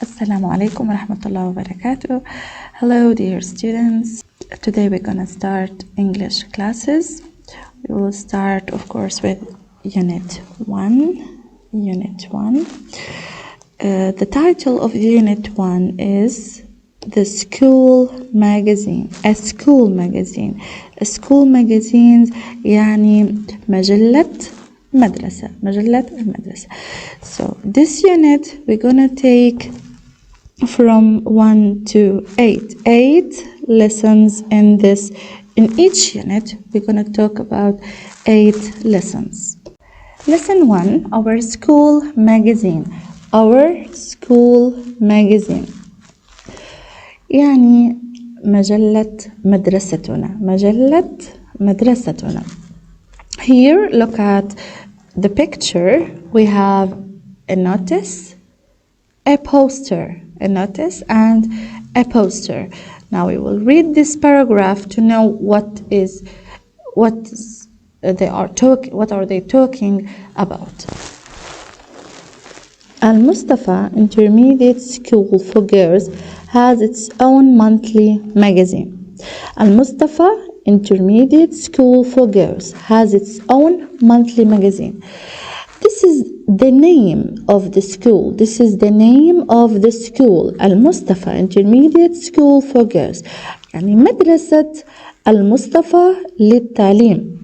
Assalamu alaikum wa rahmatullahi wa barakatuh. Hello dear students. Today we're gonna start English classes. We will start of course with Unit 1. The title of Unit 1 is The School Magazine. A school magazine. A school magazine يعني مجلة المدرسة. So this unit we're gonna take from 1 to 8. 8 lessons in each unit. We're gonna talk about 8 lessons. Lesson 1, our school magazine. يعني مجلة مدرستنا. Here, look at the picture. We have a notice, a poster, and a poster. Now we will read this paragraph to know what are they talking about. Al-Mustafa Intermediate School for Girls has its own monthly magazine. Al-Mustafa Intermediate School for Girls has its own monthly magazine. This is the name of the school. Al-Mustafa Intermediate School for Girls. يعني مدرسة المصطفى للتعليم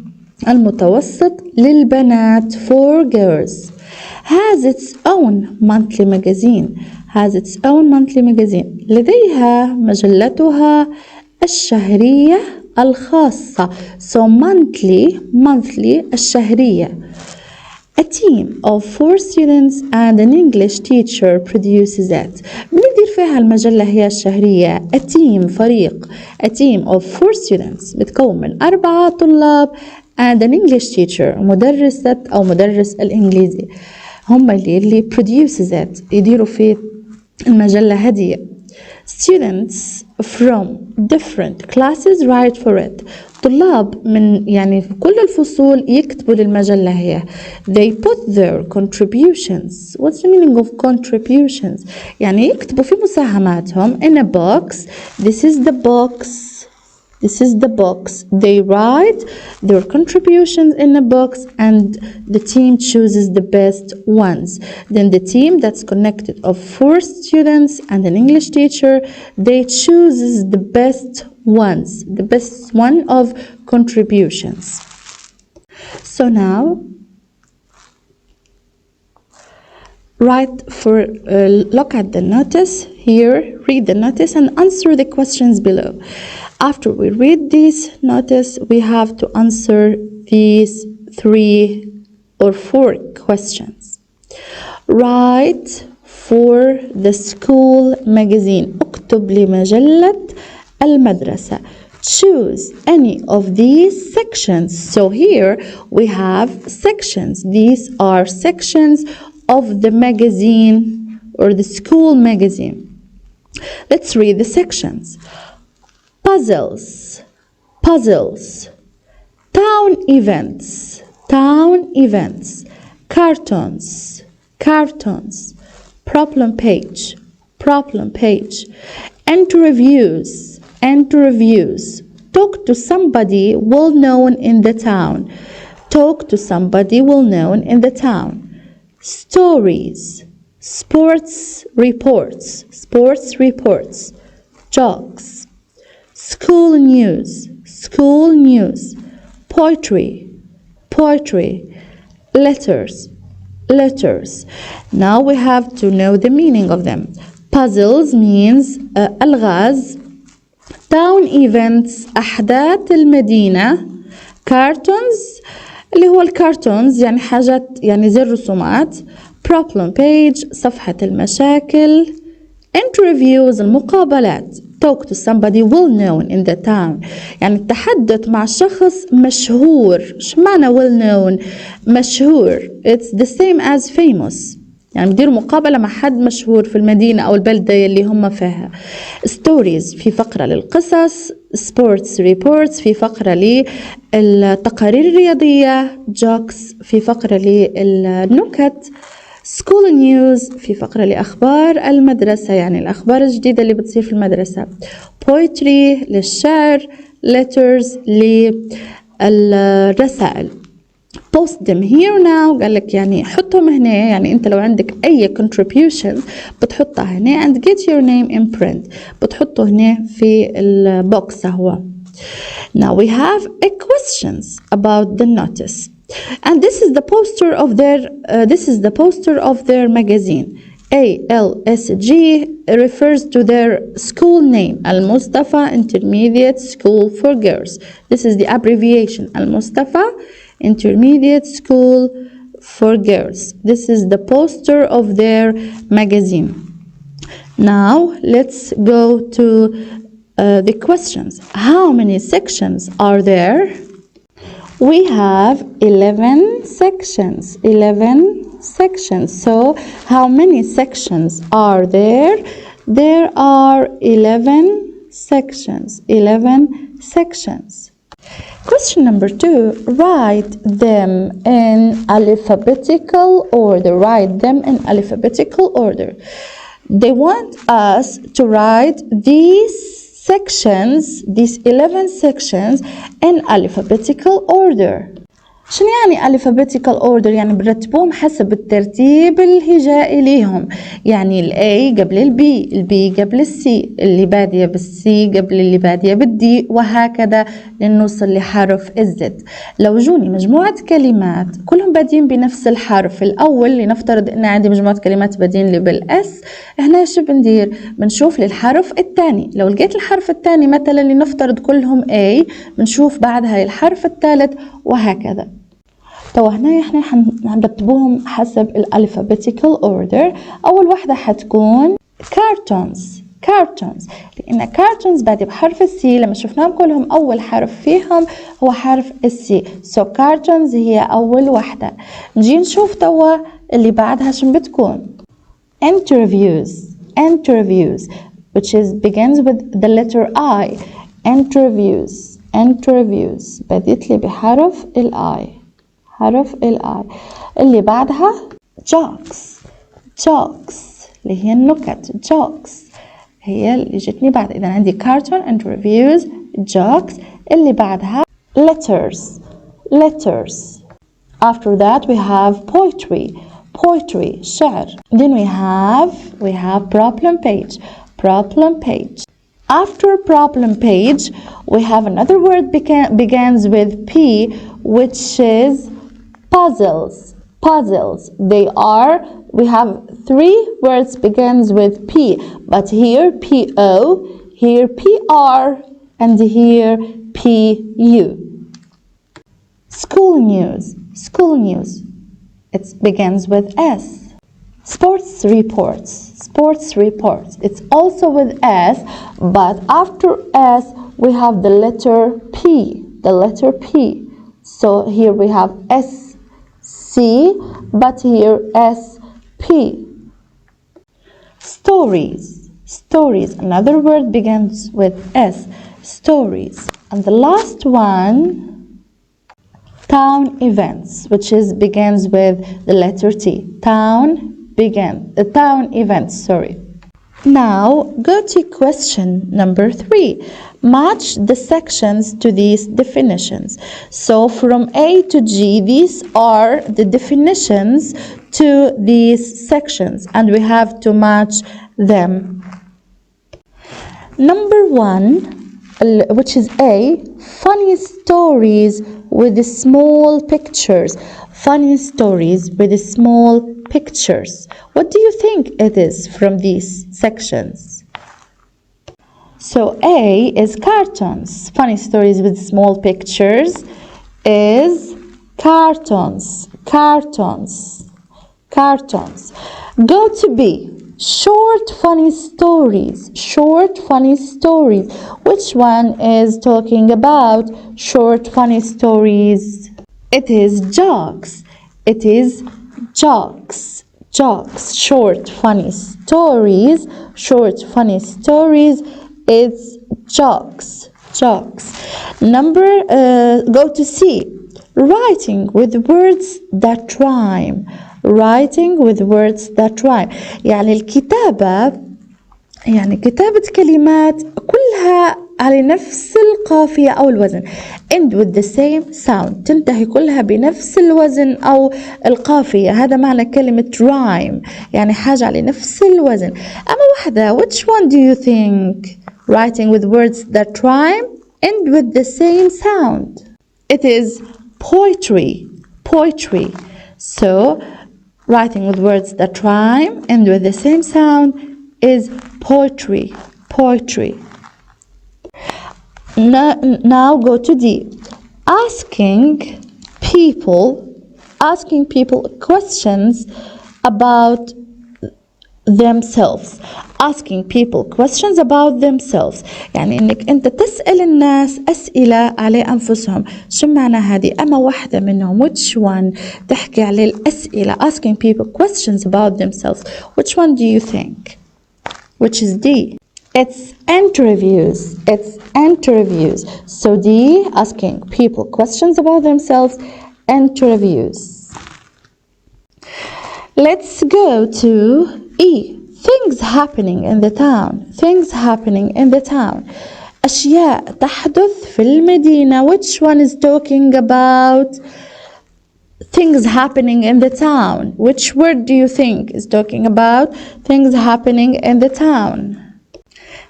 المتوسط للبنات for girls. Has its own monthly magazine. لديها مجلتها الشهرية الخاصة. So monthly الشهرية. A team of 4 students and an English teacher produces it. بندير فيها المجلة هي الشهرية. فريق. A team of 4 students بتكون من 4 طلاب and an English teacher مدرسة أو مدرس الإنجليزي. هم اللي produces it يديروا في المجلة هدية. Students from different classes write for it. طلاب من يعني في كل الفصول يكتبوا للمجلة هي. They put their contributions. What's the meaning of contributions? يعني يكتبوا في مساهماتهم in a box. This is the box. They write their contributions in a box and the team chooses the best ones. Then the team that's connected of 4 students and an English teacher, they chooses the best one of contributions. So now look at the notice here, read the notice and answer the questions below. After we read this notice, we have to answer these 3 or 4 questions. Write for the school magazine. اكتب لمجلة المدرسة. Choose any of these sections. So here we have sections. These are sections of the magazine or the school magazine. Let's read the sections. Puzzles. Town events. Cartoons. Problem page. Interviews. Talk to somebody well known in the town. Stories. Sports reports. Jokes. School news. Poetry. Letters. Now we have to know the meaning of them. Puzzles means ألغاز. Town events أحداث المدينة. Cartoons اللي هو الكارتونز يعني حاجات يعني زي الرسومات. Problem page صفحة المشاكل. Interviews المقابلات. Talk to somebody well known in the town. يعني التحدث مع شخص مشهور. إيش معنى well known؟ مشهور. It's the same as famous. يعني بدير مقابلة مع حد مشهور في المدينة أو البلدة اللي هم فيها. Stories في فقرة للقصص. Sports reports في فقرة للتقارير الرياضية. Jokes في فقرة للنكت. School news في فقرة لأخبار المدرسة، يعني الأخبار الجديدة اللي بتصير في المدرسة. Poetry للشعر. Letters للرسائل. Post them here now، قال لك يعني حطهم هنا، يعني أنت لو عندك أي contribution بتحطها هنا and get your name in print، بتحطه هنا في البوكس هو. Now we have a questions about the notice, and this is the poster of their magazine. ALSG refers to their school name, Al-Mustafa Intermediate School for Girls. This is the abbreviation, Al-Mustafa Intermediate School for Girls. This is the poster of their magazine. Now let's go to the questions. How many sections are there? We have 11 sections. 11 sections. So how many sections are there? There are 11 sections. 11 sections. Question number 2. Write them in alphabetical order. Write them in alphabetical order. They want us to write these sections, these 11 sections in alphabetical order. شنو يعني alphabetical order؟ يعني برتبوهم حسب الترتيب الهجائي ليهم، يعني ال A قبل ال B، ال B قبل ال C، اللي بادية بال C قبل اللي بادية بال D، وهكذا لنوصل لحرف ال Z. لو جوني مجموعة كلمات كلهم بادين بنفس الحرف الأول، لنفترض إن عندي مجموعة كلمات بادين لي بال S، هنا شو بندير؟ بنشوف للحرف الثاني. لو لقيت الحرف الثاني مثلا لنفترض كلهم A، بنشوف بعدها الحرف الثالث وهكذا. تو هنا احنا هنرتبوهم حسب الالفابيتيكال اوردر. اول واحدة حتكون كارتونز، لان كارتونز بادي بحرف السي، لما شفناهم كلهم اول حرف فيهم هو حرف السي، سو كارتونز هي اول واحدة. نجي نشوف توا اللي بعدها شن بتكون. interviews which begins with the letter I. interviews بديت لي بحرف الاي، حرف الاي. اللي بعدها jokes اللي هي النكت، jokes هي اللي جتني بعد. اذا عندي cartoon، interviews، jokes. اللي بعدها letters. After that we have poetry شعر. Then we have problem page. After problem page we have another word begins with P, which is puzzles. We have 3 words begins with P, but here PO, here PR, and here PU. School news. It begins with S. Sports reports. It's also with S, but after S we have the letter P. So here we have SC, but here SP. Stories. Another word begins with S. Stories. And the last one, town events, which begins with the letter T. Town events. Now go to question number 3. Match the sections to these definitions. So from A to G, these are the definitions to these sections, and we have to match them. Number 1, which is A, funny stories with small pictures. What do you think it is from these sections? So A is cartoons. Funny stories with small pictures is cartoons. Go to B. Short funny stories. Which one is talking about short funny stories? It is jokes. Short funny stories. It's jokes. Go to C. Writing with words that rhyme. writing with words that rhyme. يعني الكتابة، يعني كتابة كلمات كلها على نفس القافية أو الوزن. end with the same sound، تنتهي كلها بنفس الوزن أو القافية. هذا معنى كلمة rhyme، يعني حاجة على نفس الوزن. أما واحدة which one do you think writing with words that rhyme end with the same sound? It is poetry. Poetry. So writing with words that rhyme end with the same sound is poetry. Poetry. Now go to D. Asking people questions about themselves. Asking people questions about themselves، يعني انك انت تسأل الناس أسئلة على أنفسهم. شو معنى هذه؟ أما واحدة منهم which one تحكي على الأسئلة asking people questions about themselves. Which one do you think? Which is D. It's interviews. It's interviews. So D, asking people questions about themselves, interviews. Let's go to E. Things happening in the town. Things happening in the town. أشياء تحدث في المدينة. Which one is talking about things happening in the town? Which word do you think is talking about things happening in the town?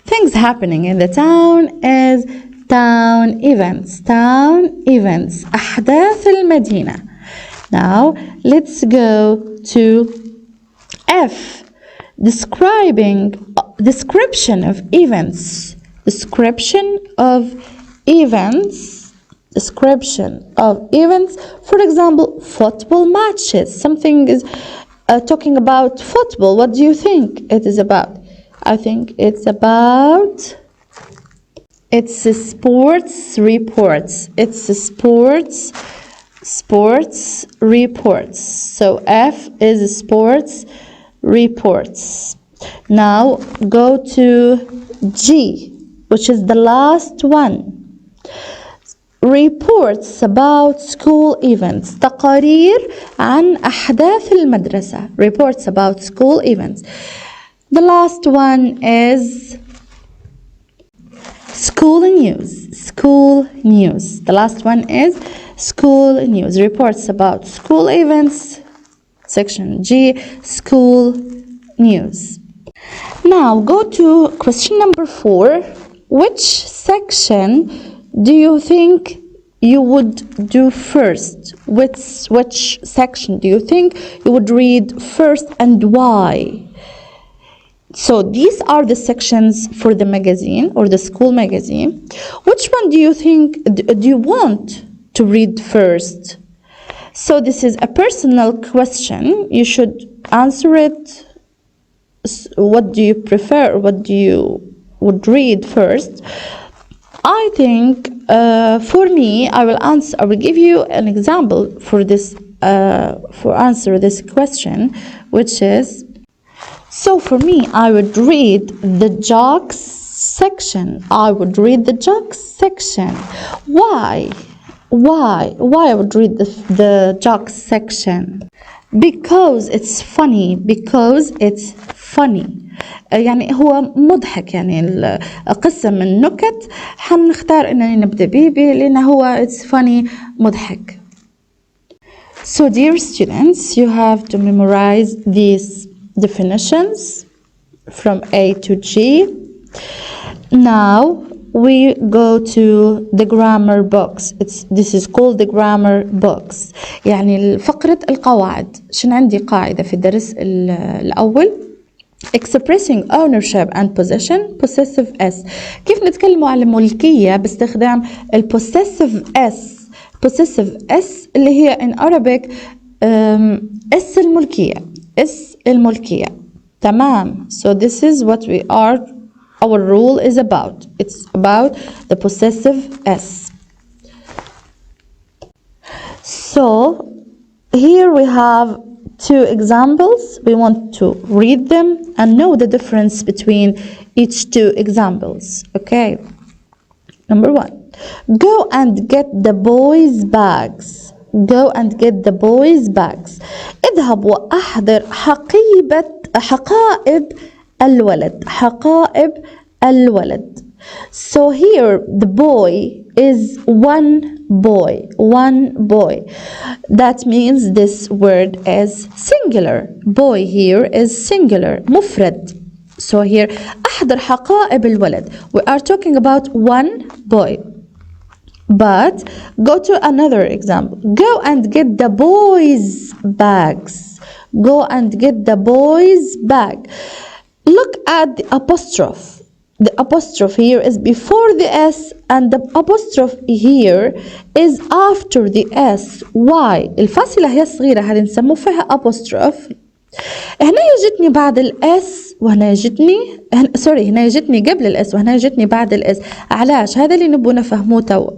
Things happening in the town is town events. Town events. أحداث المدينة. Now let's go to F. Description of events. Description of events. Description of events. For example, football matches. Something is talking about football. What do you think it is about? I think it's about, it's sports reports. It's sports reports. So F is sports reports. Now go to G, which is the last one. Reports about school events. تقارير عن أحداث المدرسة. Reports about school events. The last one is school news. School news. The last one is school news. Reports about school events. Section G, school news. Now go to question number 4. Which section do you think you would do first? Which section do you think you would read first and why? So these are the sections for the magazine or the school magazine. Which one do you think, do you want to read first? So this is a personal question. You should answer it. What do you prefer? What do you would read first? I think for me, I will give you an example for this, for answer this question, which is, so for me, I would read the jokes section. I would read the jokes section. Why? Why I would read the jokes section? Because it's funny. Because it's funny. يعني هو مضحك. يعني القصة من نكت حنختار إننا نبدأ به لأنه هو it's funny مضحك. So dear students, you have to memorize these definitions from A to G. Now we go to the grammar box. This is called the grammar box. يعني فقرة القواعد. شن عندي قاعدة في الدرس الأول expressing ownership and possession, possessive s. كيف نتكلموا على الملكية باستخدام possessive s. possessive s اللي هي in Arabic اس الملكية. تمام. So this is what our rule is about. It's about the possessive s. So here we have 2 examples. We want to read them and know the difference between each 2 examples. Okay. Number 1. Go and get the boys' bags. go and get the boys' bags. اذهب وأحضر حقائب الولد. حقائب الولد. So here the boy is one boy. One boy. That means this word is singular. Boy here is singular. مفرد. So here أحضر حقائب الولد. We are talking about one boy. But go to another example. Go and get the boys' bags. Go and get the boys' bag. Look at the apostrophe. The apostrophe here is before the S and the apostrophe here is after the S. Why? الفاصلة هي صغيرة هذه نسمو فيها apostrophe. هنا يجتني بعد الاس وهنا يجتني هنا يجتني قبل الاس وهنا يجتني بعد الاس. علاش؟ هذا اللي نبغى نفهموه توا.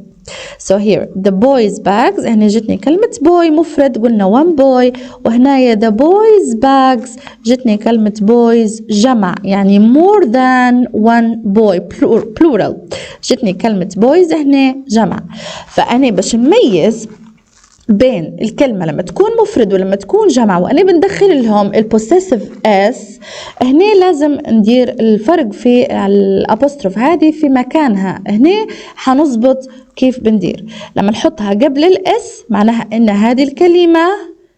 So here the boys bags هنا جتني كلمة boy مفرد قلنا one boy وهنايا the boys bags جتني كلمة boys جمع يعني more than one boy plural جتني كلمة boys هنا جمع. فأنا باش نميز بين الكلمة لما تكون مفرد ولما تكون جمع وأنا بندخل لهم البوسيسيف اس هنا لازم ندير الفرق في الابوستروف هذه في مكانها. هنا حنظبط كيف بندير لما نحطها قبل الاس معناها ان هذه الكلمة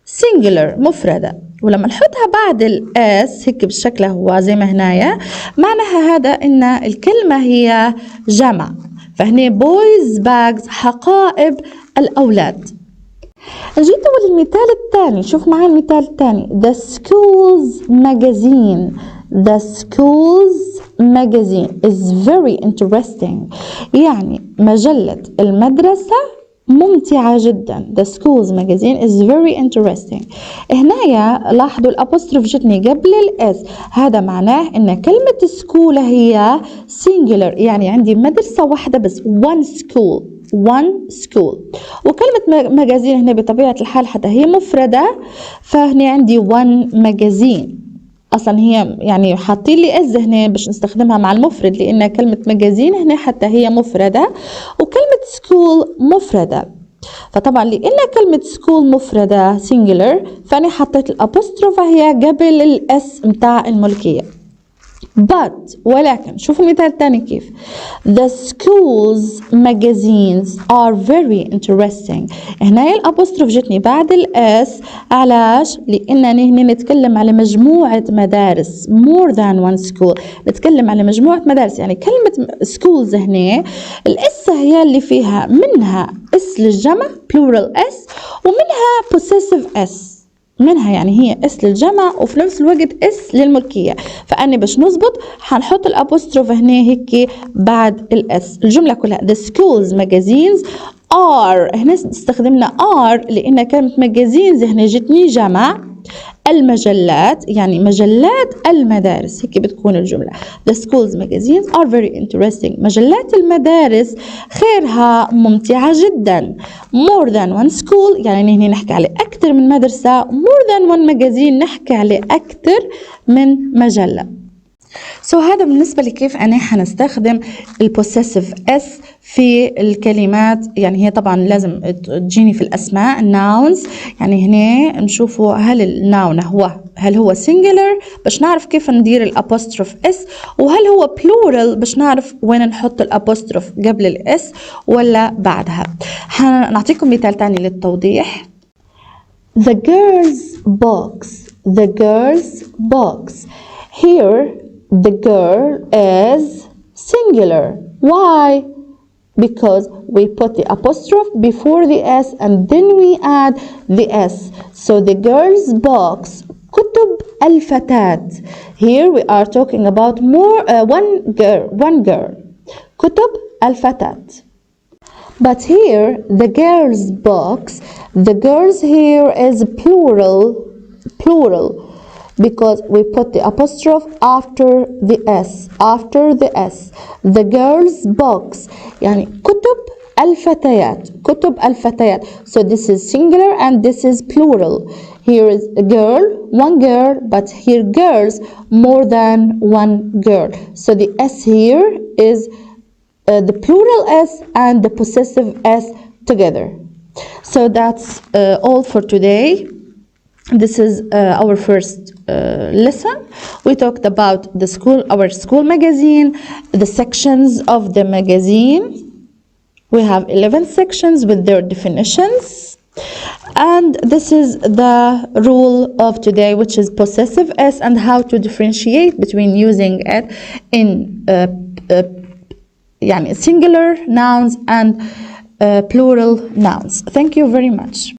singular مفردة ولما نحطها بعد الاس هيك بالشكل هو زي ما هنايا معناها هذا ان الكلمة هي جمع. فهنا boys bags حقائب الأولاد. جيت للمثال الثاني. شوف معي المثال الثاني. The school's magazine. The school's magazine is very interesting. يعني مجلة المدرسة ممتعة جدا. The school's magazine is very interesting. هنايا لاحظوا الابوستروف جتني قبل الاس. هذا معناه ان كلمة سكول هي singular يعني عندي مدرسة واحدة بس one school. one school. وكلمة ماجازين هنا بطبيعة الحال حتى هي مفردة فهنا عندي one magazine. أصلا هي يعني حاطين لي إز هنا باش نستخدمها مع المفرد لأن كلمة ماجازين هنا حتى هي مفردة وكلمة school مفردة. فطبعا لأن كلمة school مفردة singular فأنا حطيت الأبوستروف هي قبل الإس متاع الملكية. But ولكن شوفوا المثال الثاني كيف. The school's magazines are very interesting. هنا الابوستروف جتني بعد الاس. علاش؟ لانني هنا نتكلم على مجموعة مدارس more than one school. نتكلم على مجموعة مدارس يعني كلمة schools هنا الاس هي اللي فيها منها اس للجمع plural اس ومنها possessive اس. منها يعني هي اس للجمع وفي نفس الوقت اس للملكية. فأنا باش نظبط حنحط الابوستروف هنا هيك بعد الاس. الجملة كلها the schools magazines are. هنا استخدمنا are لأن كلمة magazines هنا جتني جمع. المجلات يعني مجلات المدارس هيك بتكون الجملة. The schools magazines are very interesting. مجلات المدارس خيرها ممتعة جدا. More than one school يعني هنا نحكي على أكثر من مدرسة. More than one magazine نحكي على أكثر من مجلة. هذا بالنسبة لكيف أنا حنستخدم البوسيسيف اس في الكلمات. يعني هي طبعا لازم تجيني في الأسماء الناونز. يعني هنا نشوفوا هل هو singular باش نعرف كيف ندير الابوستروف اس وهل هو plural باش نعرف وين نحط الابوستروف قبل الاس ولا بعدها. هنعطيكم مثال تاني للتوضيح. The girl's box. The girl's box. Here the girl is singular. Why? Because we put the apostrophe before the S and then we add the S. So the girl's box كتب الفتاة. Here we are talking about one girl. كتب الفتاة. But here the girl's box, the girls here is plural. Because we put the apostrophe after the S. The girls' box يعني كتب الفتيات. So this is singular and this is plural. Here is a girl, one girl, but here girls, more than one girl. So the S here is the plural S and the possessive S together. So that's all for today. This is our first lesson. We talked about our school magazine, the sections of the magazine. We have 11 sections with their definitions. And this is the rule of today, which is possessive S, and how to differentiate between using it in singular nouns and plural nouns. Thank you very much.